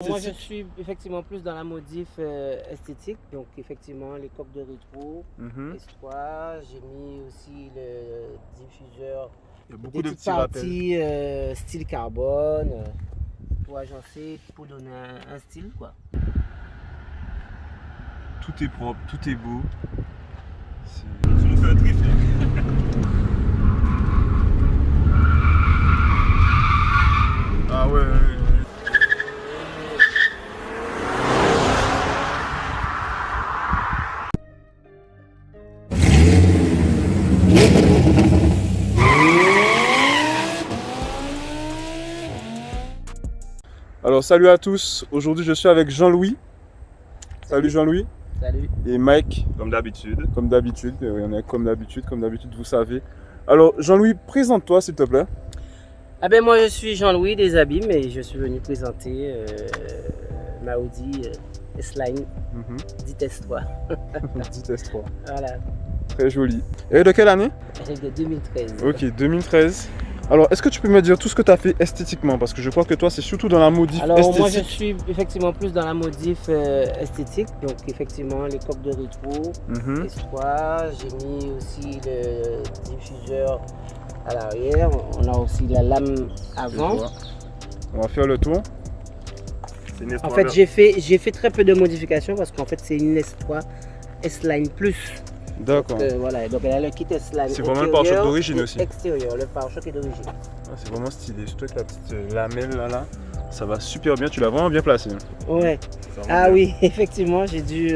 Moi, je suis effectivement plus dans la modif esthétique, donc effectivement les coques de rétro, S3, j'ai mis aussi le diffuseur, il y a beaucoup de petites petits rappels. parties style carbone, pour agencer, pour donner un style quoi. Tout est propre, tout est beau. Tu nous fais un drift là. Ah ouais. Alors salut à tous, aujourd'hui je suis avec Jean-Louis. Salut Jean-Louis. Salut. Et Mike. Comme d'habitude. Comme d'habitude, on est comme d'habitude vous savez. Alors Jean-Louis, présente-toi s'il te plaît. Ah ben moi je suis Jean-Louis des Abîmes et je suis venu présenter ma Audi S-Line, dite S3. Dite S3. Voilà. Très joli. Et de quelle année? Elle est de 2013. Ok, 2013. Alors, est-ce que tu peux me dire tout ce que tu as fait esthétiquement? Parce que je crois que toi, c'est surtout dans la modif esthétique. Moi, je suis effectivement plus dans la modif esthétique. Donc, effectivement, les coques de rétro, S3. J'ai mis aussi le diffuseur à l'arrière. On a aussi la lame avant. On va faire le tour. En fait, j'ai fait très peu de modifications parce qu'en fait, c'est une S3 S-Line Plus. D'accord. Voilà, donc elle a le kit S-Line. C'est vraiment le pare-choc d'origine aussi. Extérieur, le pare-choc est d'origine. Ah, c'est vraiment stylé, surtout avec la petite lamelle là. Ça va super bien, tu l'as vraiment bien placé. Ouais. Ah oui, effectivement, j'ai dû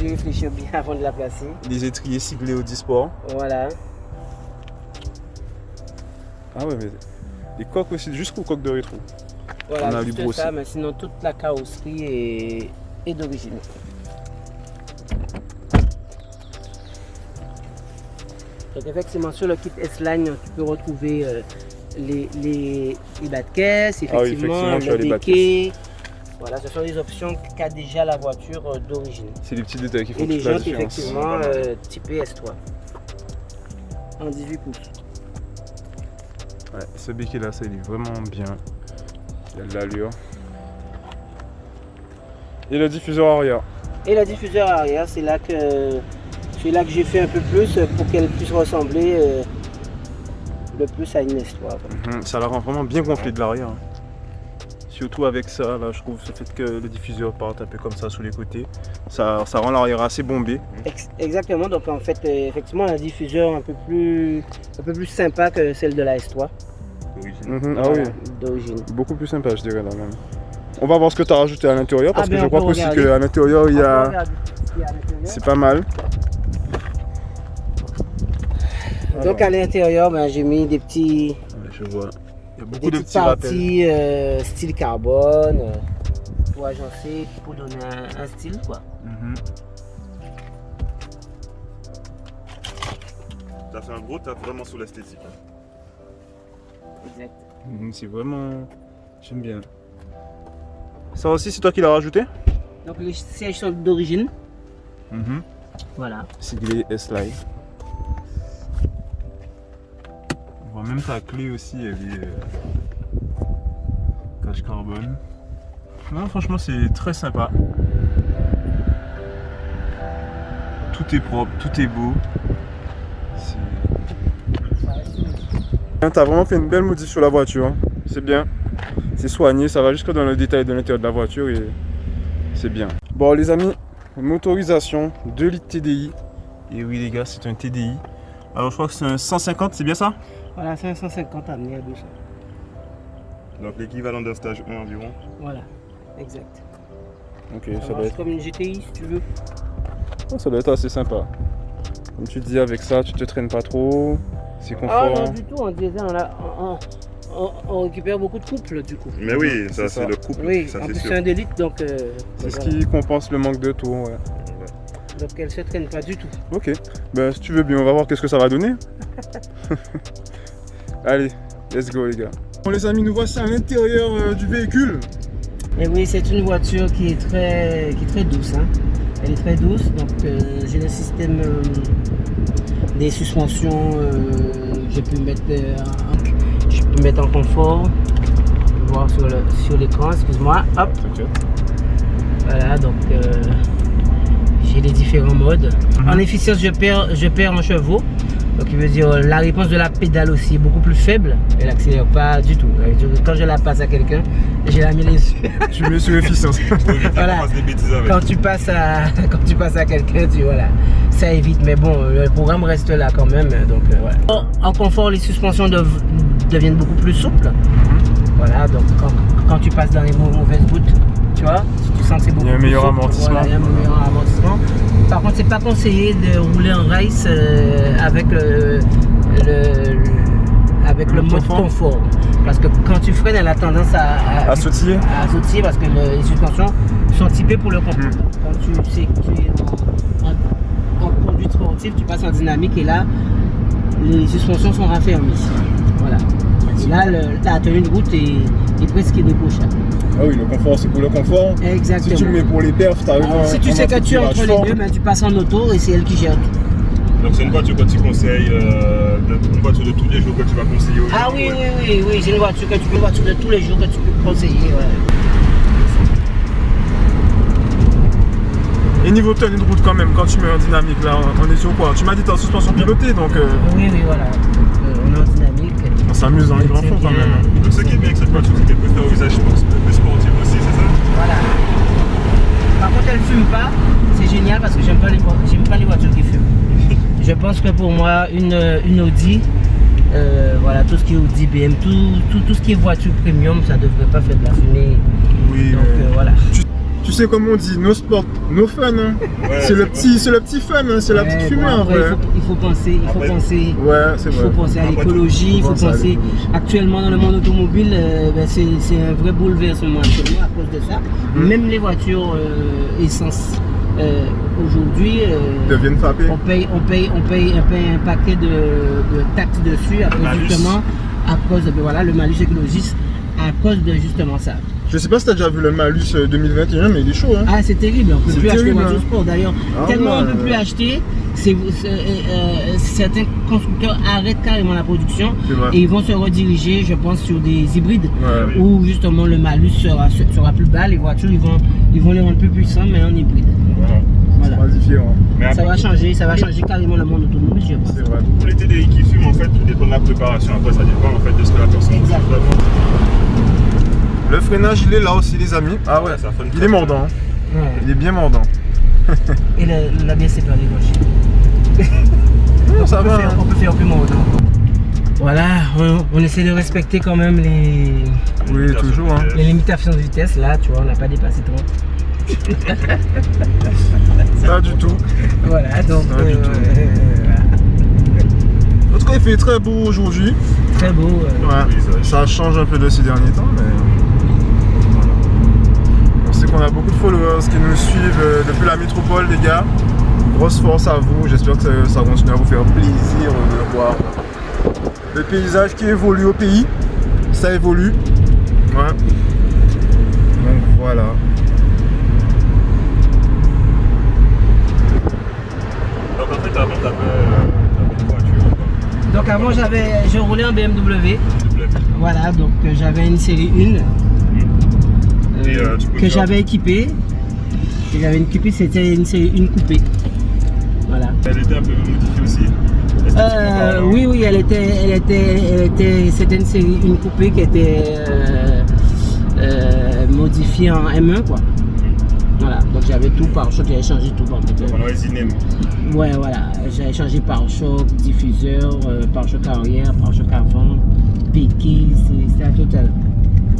réfléchir bien avant de la placer. Les étriers ciblés Audi Sport. Voilà. Ah ouais, mais les coques aussi, jusqu'aux coques de rétro. Voilà, on a juste ça, mais sinon toute la carrosserie est d'origine. Donc effectivement sur le kit S-Line, tu peux retrouver les bas de caisse, effectivement, le béquet. Voilà, ce sont des options qu'a déjà la voiture d'origine. C'est les petits détails qui font toute la différence. Et les jantes effectivement typées S3 en 18 pouces. Ouais, ce béquet là, ça il est vraiment bien. Il a de l'allure. Et le diffuseur arrière. Et le diffuseur arrière, c'est là que j'ai fait un peu plus pour qu'elle puisse ressembler le plus à une S3. Ça la rend vraiment bien gonflée de l'arrière. Surtout avec ça, là, je trouve le fait que le diffuseur parte un peu comme ça sur les côtés, ça rend l'arrière assez bombé. Exactement, donc en fait, effectivement, un diffuseur un peu plus sympa que celle de la S3. D'origine. Ah oui, d'origine. Beaucoup plus sympa, je dirais là même. On va voir ce que tu as rajouté à l'intérieur, parce que je crois aussi qu'à l'intérieur, il y a... C'est pas mal. Donc à l'intérieur, j'ai mis des petits... Je vois. Il y a beaucoup de petits parties style carbone pour agencer, pour donner un style quoi. Tu as fait un gros taf vraiment sur l'esthétique. Exact. C'est vraiment... J'aime bien. Ça aussi, c'est toi qui l'as rajouté? Donc les sièges sont d'origine. Voilà. Siglé S-Line. On voit même ta clé aussi, elle est cache carbone. Non, franchement, c'est très sympa. Tout est propre, tout est beau. T'as vraiment fait une belle modif sur la voiture. Hein. C'est bien. C'est soigné, ça va jusque dans le détail de l'intérieur de la voiture et c'est bien. Bon les amis, motorisation 2 litres TDI. Et oui les gars, c'est un TDI. Alors je crois que c'est un 150, c'est bien ça? Voilà, c'est un 150 amené à 200. Donc l'équivalent d'un stage 1 environ. Voilà, exact. Ok, ça doit être comme une GTI si tu veux. Oh, ça doit être assez sympa. Comme tu dis, avec ça, tu te traînes pas trop. C'est confort. Ah non du tout, en diesel, on récupère beaucoup de couple du coup. Mais oui, ça c'est le couple. Oui, ça, en plus c'est un d'élite donc... c'est ce qui compense le manque de tour. Ouais. Donc elle se traîne pas du tout. Ok, ben, si tu veux bien, on va voir qu'est-ce que ça va donner. Allez, let's go les gars. Bon les amis, nous voici à l'intérieur du véhicule. Et oui, c'est une voiture qui est très douce. Hein. Elle est très douce, donc j'ai le système des suspensions, je peux mettre en confort. voir sur l'écran, excuse-moi. Hop. T'inquiète. Voilà, donc j'ai les différents modes. En efficience, je perds en chevaux. Donc il veut dire la réponse de la pédale aussi est beaucoup plus faible. Elle n'accélère pas du tout. Quand je la passe à quelqu'un, j'ai la mis les yeux. Tu mets sur efficience. Voilà. Quand tu passes à quelqu'un, voilà, ça évite. Mais bon, le programme reste là quand même. Donc voilà. En confort, les suspensions deviennent beaucoup plus souples. Voilà, donc quand tu passes dans les mauvaises routes, tu vois, tu sens que c'est beaucoup plus souple. Il y a un meilleur amortissement. Voilà, il y a un meilleur amortissement. Par contre, c'est pas conseillé de rouler en race avec le mode confort. Parce que quand tu freines, elle a tendance à sautiller. Parce que les suspensions sont typées pour le confort. Quand tu sais que tu es en conduite sportive, tu passes en dynamique et là, les suspensions sont raffermies. Voilà. Et là, la tenue de route est presque débauchable. Ah oui, le confort, c'est pour le confort. Exactement. Si tu le mets pour les perfs, t'arrives à... Si tu sais que tu es entre les deux, ben, tu passes en auto et c'est elle qui gère tout. Donc c'est une voiture que tu conseilles, une voiture de tous les jours que tu vas conseiller aux gens. Ah oui, oui, c'est une voiture de tous les jours que tu peux conseiller. Ouais. Et niveau tenue de route quand même, quand tu mets en dynamique là, on est sur quoi? Tu m'as dit t'es en suspension pilotée donc... Oui, voilà. On est en dynamique. On s'amuse dans les grands fonds quand même. Donc ce qui est bien avec cette voiture, c'est qu'elle peut faire au usage plus sportif aussi, c'est ça? Voilà. Par contre, elle ne fume pas. C'est génial parce que j'aime pas les voitures qui fument. Je pense que pour moi, une Audi, voilà, tout ce qui est Audi, BM, tout ce qui est voiture premium, ça ne devrait pas faire de la fumée. Oui. Donc voilà. Tu sais comme on dit, no sport, no fun. Hein. Ouais, c'est le petit fun, hein. C'est la petite fumée en vrai. Il faut penser à l'écologie, il faut penser. Actuellement dans le monde automobile, c'est un vrai bouleversement actuellement à cause de ça. Même les voitures essence aujourd'hui deviennent frappées. On paye un paquet de taxes dessus à cause de voilà, le malus écologiste à cause de justement ça. Je sais pas si tu as déjà vu le malus 2021, mais il est chaud. Hein. Ah, c'est terrible, on ne peut plus acheter voiture sport d'ailleurs. Tellement on ne peut plus acheter, certains constructeurs arrêtent carrément la production et ils vont se rediriger, je pense, sur des hybrides où justement le malus sera plus bas. Les voitures, ils vont les rendre plus puissants, mais en hybride. Voilà. Ça va changer carrément le monde automobile, je pense. C'est vrai. Pour les TDI qui fument, en fait, tout dépend de la préparation. Après, ça dépend en fait de ce que la personne fait. Le freinage, il est là aussi, les amis. Ah ouais, il est mordant. Hein. Ouais. Il est bien mordant. Et l'ABS, c'est pas les gauches. Non, ça va. On peut faire plus mordant. Voilà, on essaie de respecter quand même les... Oui, toujours. Hein. Les limitations de vitesse, là, tu vois, on n'a pas dépassé trop. Pas du tout. Voilà, donc... Voilà. En tout cas, il fait très beau aujourd'hui. Très beau. Ouais, ça change un peu de ces derniers temps, mais... On sait qu'on a beaucoup de followers qui nous suivent depuis la métropole, les gars. Grosse force à vous, j'espère que ça continue à vous faire plaisir de voir le paysage qui évolue au pays. Ça évolue. Ouais. Donc voilà. Donc en fait, avant, t'avais une voiture. Donc avant, je roulais en BMW. Voilà, donc j'avais une série 1 que j'avais équipée. C'était une série 1 coupée. Voilà. Elle était un peu modifiée aussi. Oui, c'était une série 1 coupée qui était modifiée en M1 quoi. Voilà, donc j'avais tout pare-choc, j'avais changé tout par contre. Ouais, voilà, j'avais changé pare-choc, diffuseur, pare-choc arrière, pare-choc avant, piqué, c'était la totale.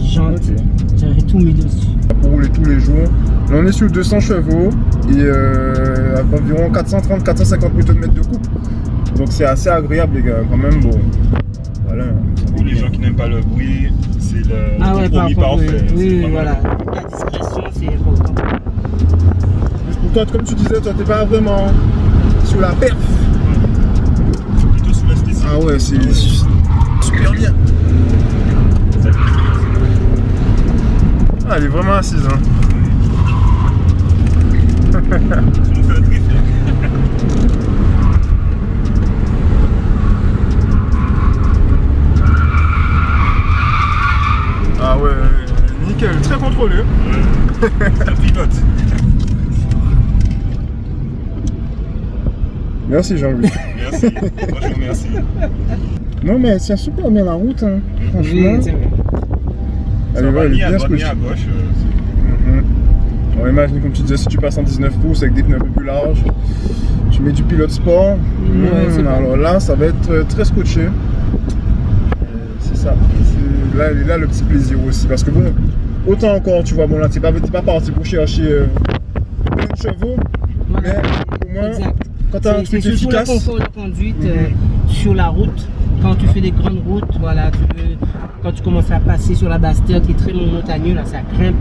Jantes, j'avais tout mis dessus. Pour rouler tous les jours, là, on est sur 200 chevaux et environ 430-450 Nm de coupe. Donc c'est assez agréable les gars, quand même bon. Voilà. Pour les gens qui n'aiment pas le bruit, c'est le compromis parfait. Oui, voilà. La discrétion, c'est important. Pour toi, comme tu disais, toi t'es pas vraiment sur la perf. Plutôt sur l'esthétique. Ah ouais, c'est super bien. Ah, elle est vraiment assise. Hein. Tu nous fais un drift. Ah ouais. nickel, très contrôlé. Ouais. La pilote. Merci Jean-Louis. Merci. Moi, je vous remercie. Non, mais elle tient super bien la route, hein. Oui, Franchement. c'est vrai. Elle Ça va est ni à bien droite ni scotchée. à gauche. On imagine, comme tu disais, si tu passes en 19 pouces avec des pneus un peu plus larges, tu mets du pilote sport. c'est bon. Alors là, ça va être très scotché. C'est ça. Là, le petit plaisir aussi. Parce que bon, autant encore, tu vois, bon là, t'es pas parti pour chercher plein de chevaux, Voilà. mais au moins, Exact. quand tu as un C'est truc surtout le efficace. confort de conduite sur la route. Quand tu fais des grandes routes, voilà, quand tu commences à passer sur la Bastille qui est très montagneux, là, ça grimpe.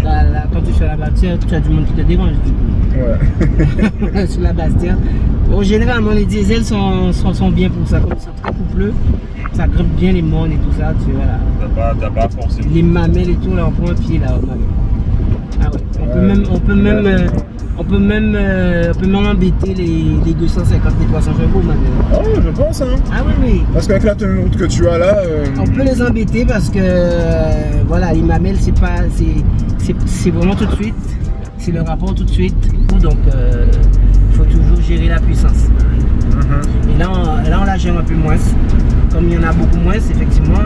Là, quand tu es sur la Bastille, tu as du monde qui te dérange du coup. Ouais. Sur la Bastille. Bon, généralement, les diesels sont bien pour ça, comme ils sont très coupleux. Ça grimpe bien les mondes et tout ça, tu vois là. T'as pas forcément. Les mamelles et tout, là, on prend un pied là, mamelles. Ah ouais, on peut même embêter les 250, les 300 chevaux, mamelles. Oh, je pense, hein. Ah oui, oui. Parce qu'avec la tenue de route que tu as là. On peut les embêter parce que voilà, les mamelles c'est vraiment tout de suite, c'est le rapport tout de suite, donc il faut toujours gérer la puissance. Et là on la gère un peu moins, comme il y en a beaucoup moins effectivement.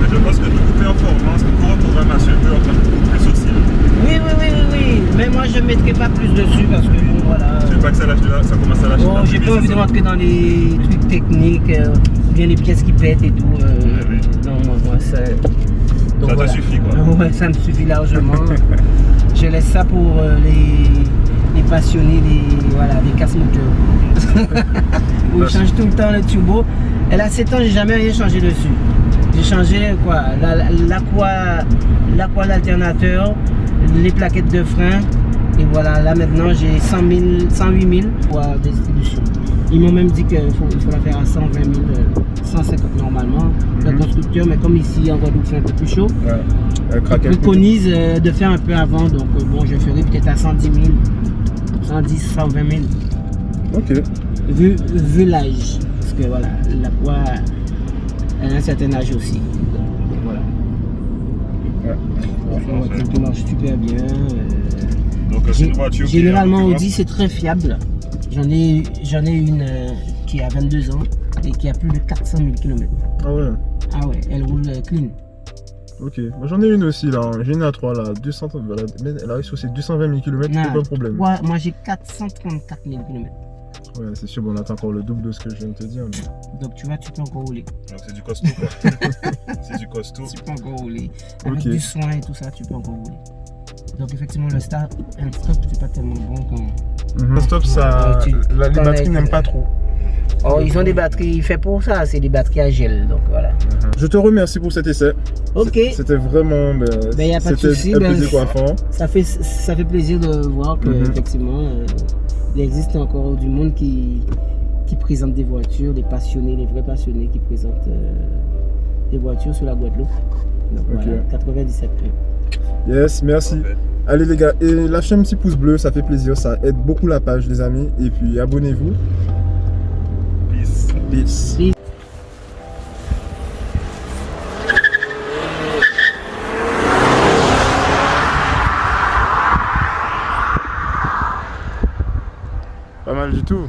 Mais je pense que niveau performance, niveau programmation peut encore beaucoup plus aussi. Oui, mais moi je ne mettrai pas plus dessus parce que bon voilà. Je veux pas que ça commence à lâcher. Bon, j'ai pas envie de rentrer dans les trucs techniques, bien les pièces qui pètent et tout. Non, moi ça. Donc, Ça te suffit quoi. Ouais, ça me suffit largement. Je laisse ça pour les passionnés, les casse-moteurs. Où ils changent tout le temps le turbo. Elle a 7 ans, j'ai jamais rien changé dessus. J'ai changé quoi, l'aqua d'alternateur, les plaquettes de frein. Et voilà, là maintenant j'ai 108 000 pour la distribution. Ils m'ont même dit qu'il faut la faire à 120 000, 150 normalement, le constructeur, mais comme ici en Guadeloupe c'est un peu plus chaud, Ouais. ils préconisent de faire un peu avant, donc bon, je ferai peut-être à 110 000, 110, 120 000. Ok. Vu l'âge, parce que voilà, la poids, elle a un certain âge aussi. Donc, voilà. Ouais. La voiture qui marche super bien. Donc c'est une voiture qui Généralement est en Audi c'est très fiable. J'en ai une qui a 22 ans et qui a plus de 400 000 km. Ah ouais. Ah ouais, elle roule clean. Ok. Moi j'en ai une aussi là. J'ai une A3 là. 200, voilà. Mais elle arrive sur ses 220 000 km, Non, aucun problème. Moi j'ai 434 000 km. Ouais, c'est sûr, bon, on attend encore le double de ce que je viens de te dire. Mais... Donc tu vois, tu peux encore rouler. Donc c'est du costaud quoi. C'est du costaud. Tu peux encore rouler. Avec Ok. du soin et tout ça, tu peux encore rouler. Donc effectivement le stop c'est pas tellement bon quand... Stop, ça. Tu Les connectes. batteries n'aiment pas trop. Oh, ils ont des batteries fait pour ça, c'est des batteries à gel, donc voilà. Je te remercie pour cet essai. Ok, C'était vraiment. y a pas de c'était souci, un ben, plaisir coiffant. ça fait plaisir de voir que effectivement il existe encore du monde qui présente des voitures, des passionnés, des vrais passionnés qui présentent des voitures sur la Guadeloupe. Donc Ok. voilà, 97 points. Yes, merci. Parfait. Allez les gars, et lâchez un petit pouce bleu, ça fait plaisir, ça aide beaucoup la page les amis. Et puis abonnez-vous. Peace. Peace. Peace. Pas mal du tout.